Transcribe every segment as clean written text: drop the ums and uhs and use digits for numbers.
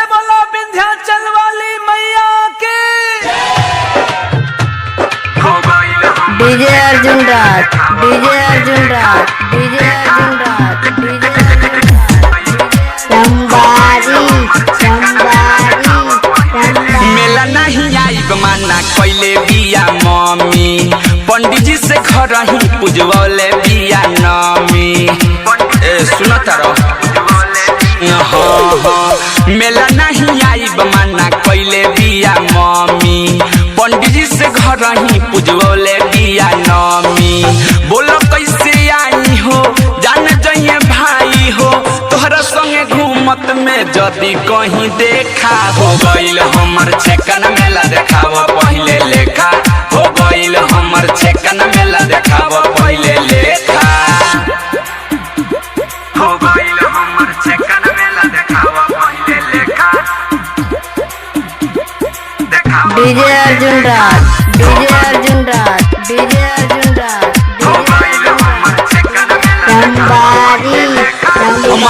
से बोलो विंध्याचल वाली मैया के। डीजे अर्जुन राज, डीजे अर्जुन राज, डीजे अर्जुन राज, डीजे अर्जुन राज। संबारी मेला नहीं आई माना कैले बिया मम्मी, पंडित जी से घर ही पूजवले बिया नमी। सुन तारो मेला नहीं आई माना कैले बिया मम्मी, पंडित जी से घर ही पूजवले बिया नमी। बोलो कैसे आई हो जान जाइए भाई हो, तोहरा संगे घूमत में जदी कहीं देखा हो गईल हमर छेकन मेला देखाव पहले लेखा। हो गईल हमर छेकन मेला देखाव पहले लेखा। हो गईल हमर छेकन मेला देखाव पहले लेखा। डीजे अर्जुन राज, डीजे अर्जुन राज, डीजे अर्जुन राज।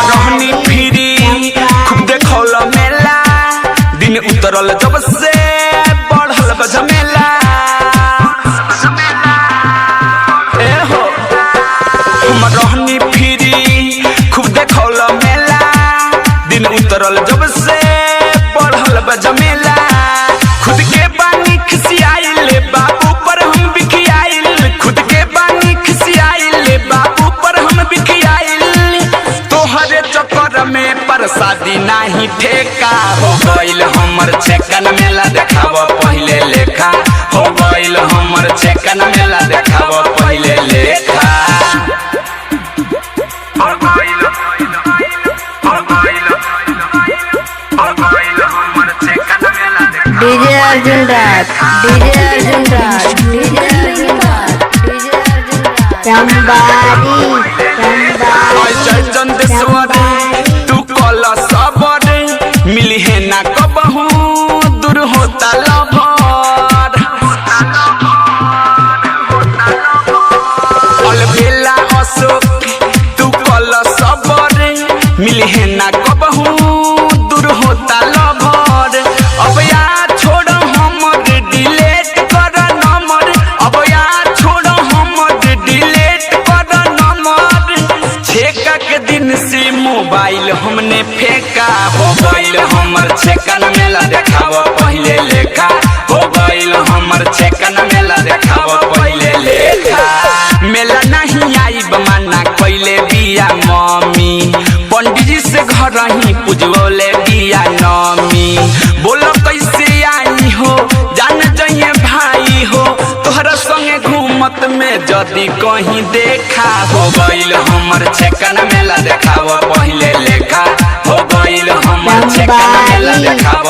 रहनी फिरी खूब देखौल मेला, दिन उतरल जब से बढ़ल बजमेला। हम रहनी फिरी खूब देखौल मेला, दिन उतरल जब से बढ़ल बजमेला। खुद के बानी खिसियाइल बाबू पर हम बिखियाइल, खुद के बानी खिसियाइल बाबू पर हम बिखियाइल। तोहरे चक्कर में प्रसादी नहीं ठेका, हो गईल हमर छेकन मेला देखाव पहले लेखा। हो गईल हमर छेकन मेला देखाव पहले लेखा। डीजे अर्जुन राज, डीजे अर्जुन राज, डीजे अर्जुन राज, डीजे अर्जुन राज। संबारी तू कल सबर मिली है ना कबहू, दूर होता लभर। अलबेला अशोक तू कल सबर मिली है ना कबहू, दूर होता लभर। अब यार छोड़ो हमर डिलीट कर नंबर, अब यार छोड़ो हमर डिलीट कर नंबर। छेका के दिन से मोबाइल हमने फेंका, हो गईल हमर छेकन मेला देखाव पहले लेखा। हो गईल हमर छेकन मेला देखाव पहले लेखा। मेला नहीं आई माना कैले बिया मम्मी, पंडित जी से घर ही पूजवले बिया नमी। बोलो कैसे आई हो जान जाइए भाई हो, तोहरा संगे घूमत में जदी कहीं देखा। हो गईल हमर छेकन मेला देखाव पहले लेखा। हो गईल हमर छेकन मेला देखाव।